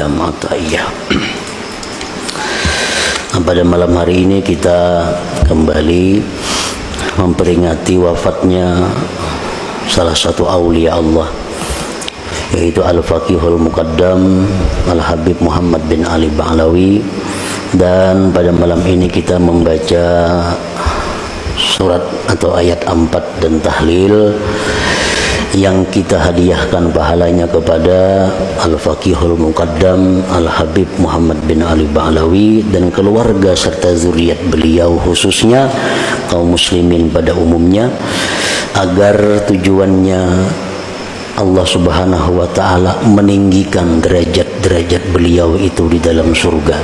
Salam Ata'iyah. Pada malam hari ini kita kembali memperingati wafatnya salah satu aulia Allah, yaitu Al-Faqihul Muqaddam Al-Habib Muhammad bin Ali Ba'alawi. Dan pada malam ini kita membaca surat atau ayat 4 dan tahlil yang kita hadiahkan pahalanya kepada Al-Faqihul Muqaddam Al-Habib Muhammad bin Ali Ba'alawi dan keluarga serta zuriat beliau, khususnya kaum muslimin pada umumnya, agar tujuannya Allah Subhanahu wa Ta'ala meninggikan derajat-derajat beliau itu di dalam surga,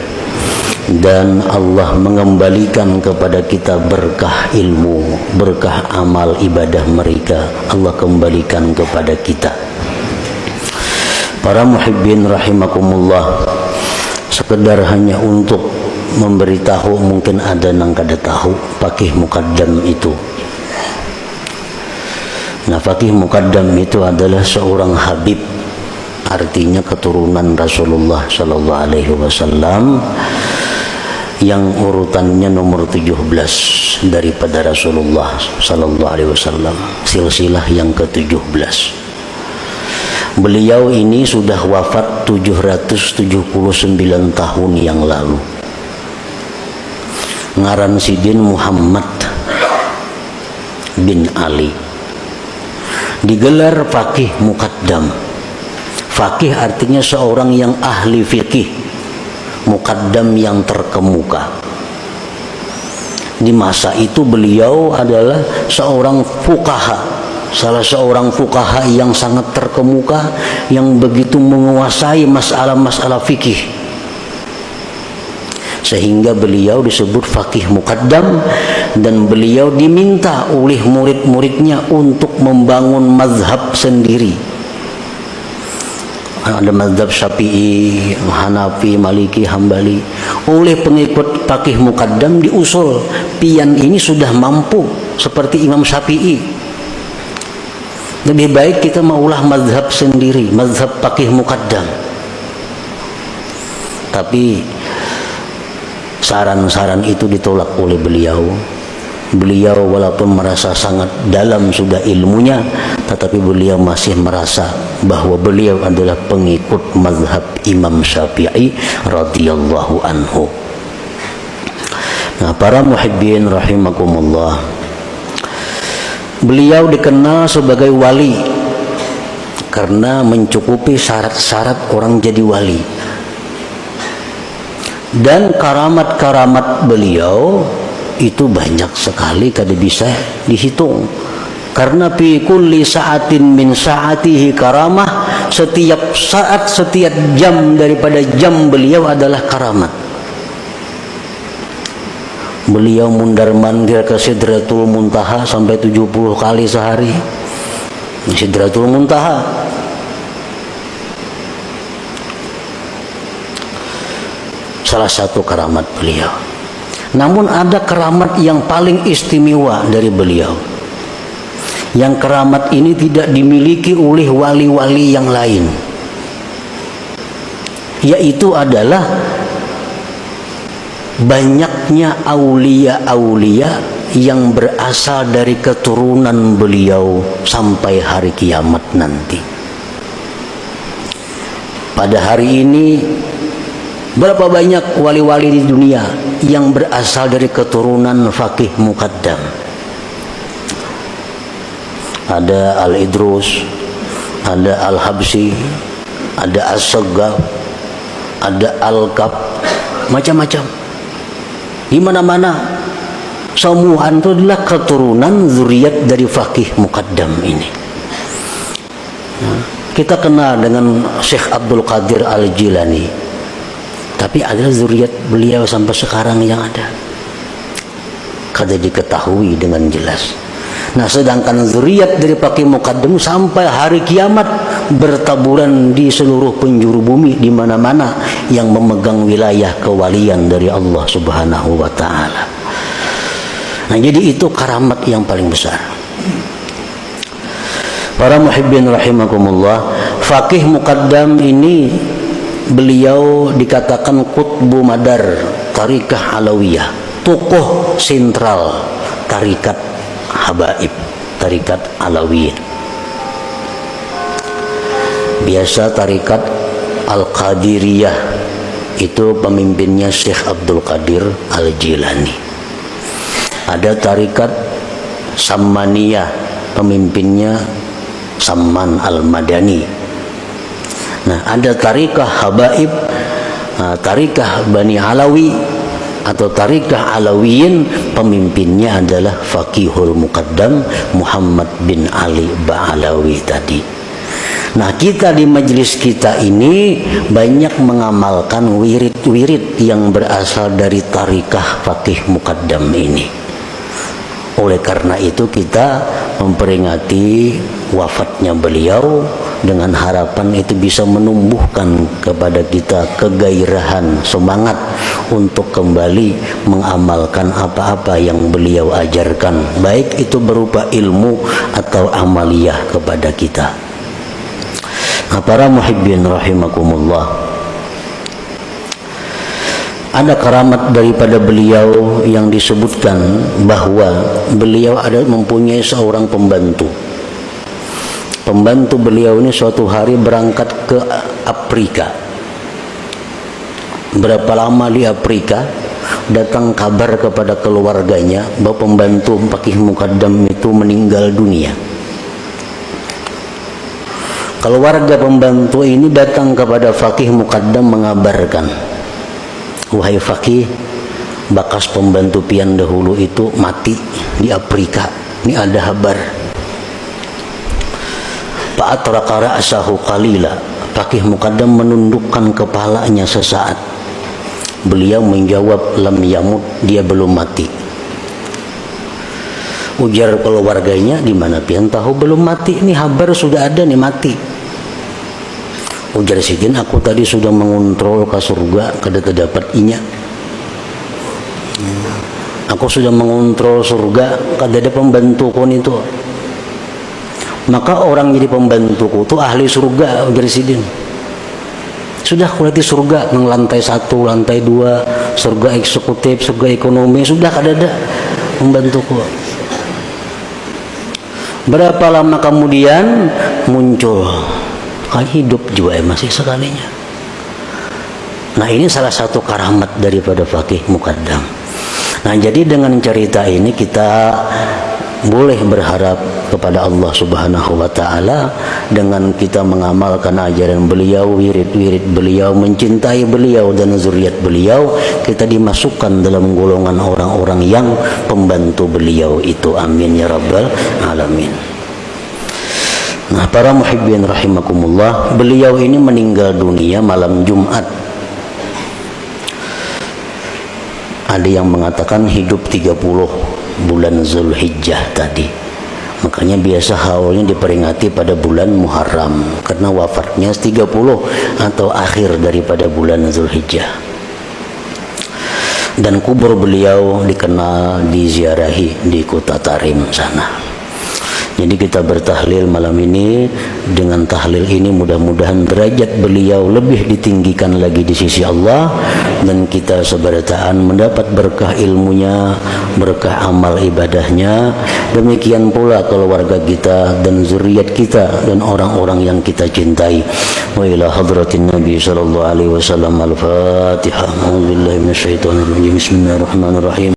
dan Allah mengembalikan kepada kita berkah ilmu, berkah amal ibadah mereka, Allah kembalikan kepada kita. Para muhibbin rahimakumullah, sekedar hanya untuk memberitahu, mungkin ada yang kada tahu Faqih Muqaddam itu. Nah, Faqih Muqaddam itu adalah seorang habib, artinya keturunan Rasulullah sallallahu alaihi wasallam, yang urutannya nomor 17 daripada Rasulullah sallallahu alaihi wasallam, silsilah yang ke-17. Beliau ini sudah wafat 779 tahun yang lalu. Ngaran sidin Muhammad bin Ali, digelar Faqih Muqaddam. Faqih artinya seorang yang ahli fikih, Muqaddam yang terkemuka. Di masa itu beliau adalah seorang fuqaha, salah seorang fuqaha yang sangat terkemuka, yang begitu menguasai masalah-masalah fikih, sehingga beliau disebut Faqih Muqaddam. Dan beliau diminta oleh murid-muridnya untuk membangun mazhab sendiri. Ada mazhab Syafi'i, Hanafi, Maliki, Hambali. Oleh pengikut Faqih Muqaddam diusul, pian ini sudah mampu seperti Imam Syafi'i, lebih baik kita maulah mazhab sendiri, mazhab Faqih Muqaddam. Tapi saran-saran itu ditolak oleh beliau. Beliau walaupun merasa sangat dalam sudah ilmunya, tetapi beliau masih merasa bahwa beliau adalah pengikut mazhab Imam Syafi'i radhiyallahu anhu. Nah, para muhibbin rahimakumullah, beliau dikenal sebagai wali karena mencukupi syarat-syarat orang jadi wali. Dan karamat-karamat beliau itu banyak sekali, kada bisa dihitung. Karena fi kulli sa'atin min sa'atihi karamah, setiap saat, setiap jam daripada jam beliau adalah karamat. Beliau mundar-mandir ke Sidratul Muntaha sampai 70 kali sehari. Sidratul Muntaha. Salah satu karamat beliau. Namun ada keramat yang paling istimewa dari beliau, yang keramat ini tidak dimiliki oleh wali-wali yang lain, yaitu adalah banyaknya aulia-aulia yang berasal dari keturunan beliau sampai hari kiamat nanti. Pada hari ini berapa banyak wali-wali di dunia yang berasal dari keturunan Faqih Muqaddam? Ada Al-Idrus, ada Al-Habsi, ada As-Saggaf, ada Al-Kaf, macam-macam. Di mana-mana semua itu adalah keturunan zuriat dari Faqih Muqaddam ini. Kita kenal dengan Syekh Abdul Qadir Al-Jilani, tapi adalah zuriat beliau sampai sekarang yang ada, kada diketahui dengan jelas. Nah, sedangkan zuriat dari Faqih Muqaddam sampai hari kiamat bertaburan di seluruh penjuru bumi, di mana-mana yang memegang wilayah kewalian dari Allah Subhanahu wa Ta'ala. Nah, jadi itu karamat yang paling besar. Para muhibbin rahimakumullah, Faqih Muqaddam ini beliau dikatakan Qutbu Madar Tarikah Alawiyah, tokoh sentral tarikat Habaib, tarikat Alawiyah. Biasa tarikat Al-Qadiriyah itu pemimpinnya Syekh Abdul Qadir Al-Jilani. Ada tarikat Sammaniyah, pemimpinnya Samman Al-Madani. Nah, ada tarikah Habaib, tarikah Bani Alawi atau tarikah Alawiyin, pemimpinnya adalah Faqihul Muqaddam Muhammad bin Ali Ba'alawi tadi. Nah, kita di majelis kita ini banyak mengamalkan wirid-wirid yang berasal dari tarikah Faqih Muqaddam ini. Oleh karena itu kita memperingati wafatnya beliau dengan harapan itu bisa menumbuhkan kepada kita kegairahan, semangat untuk kembali mengamalkan apa-apa yang beliau ajarkan, baik itu berupa ilmu atau amaliyah kepada kita. Nah, para muhibbin rahimakumullah, ada karamat daripada beliau yang disebutkan bahwa beliau ada mempunyai seorang pembantu. Pembantu beliau ini suatu hari berangkat ke Afrika. Berapa lama di Afrika, datang kabar kepada keluarganya bahwa pembantu Faqih Muqaddam itu meninggal dunia. Keluarga pembantu ini datang kepada Faqih Muqaddam mengabarkan, wahai Faqih, bakas pembantu pian dahulu itu mati di Afrika. Ini ada kabar. Fa'atraqa ra'sahu qalila. Faqih Muqaddam menundukkan kepalanya sesaat. Beliau menjawab, lam yamut, dia belum mati. Ujar keluarganya, di mana pian tahu belum mati? Ini kabar sudah ada nih mati. Ujar sidin, aku tadi sudah mengontrol ke surga, kada terdapat inya. Aku sudah mengontrol surga, kada ada pembantuku itu. Maka orang jadi pembantuku itu ahli surga, ujar sidin. Sudah aku lihat di surga, nang lantai 1, lantai 2, surga eksekutif, surga ekonomi, sudah kada ada pembantuku. Berapa lama kemudian muncul, kali hidup juga masih sekalinya. Nah, ini salah satu karamat daripada Faqih Muqaddam. Nah, jadi dengan cerita ini kita boleh berharap kepada Allah Subhanahu wa Ta'ala dengan kita mengamalkan ajaran beliau, wirid-wirid beliau, mencintai beliau dan zuriat beliau, kita dimasukkan dalam golongan orang-orang yang pembantu beliau itu. Amin ya rabbal alamin. Nah, para muhibbin rahimakumullah, beliau ini meninggal dunia malam Jumat. Ada yang mengatakan hidup 30 bulan Zulhijjah tadi. Makanya biasa haulnya diperingati pada bulan Muharram, karena wafatnya 30 atau akhir daripada bulan Zulhijjah. Dan kubur beliau dikenal, diziarahi di kota Tarim sana. Jadi kita bertahlil malam ini. Dengan tahlil ini mudah-mudahan derajat beliau lebih ditinggikan lagi di sisi Allah, dan kita seberataan mendapat berkah ilmunya, berkah amal ibadahnya. Demikian pula keluarga kita dan zuriat kita dan orang-orang yang kita cintai. Wa ila hadratin Nabi sallallahu alaihi wasallam. Al-Fatihah. A'udzubillahi minasyaitonir rajim. Bismillahirrahmanirrahim.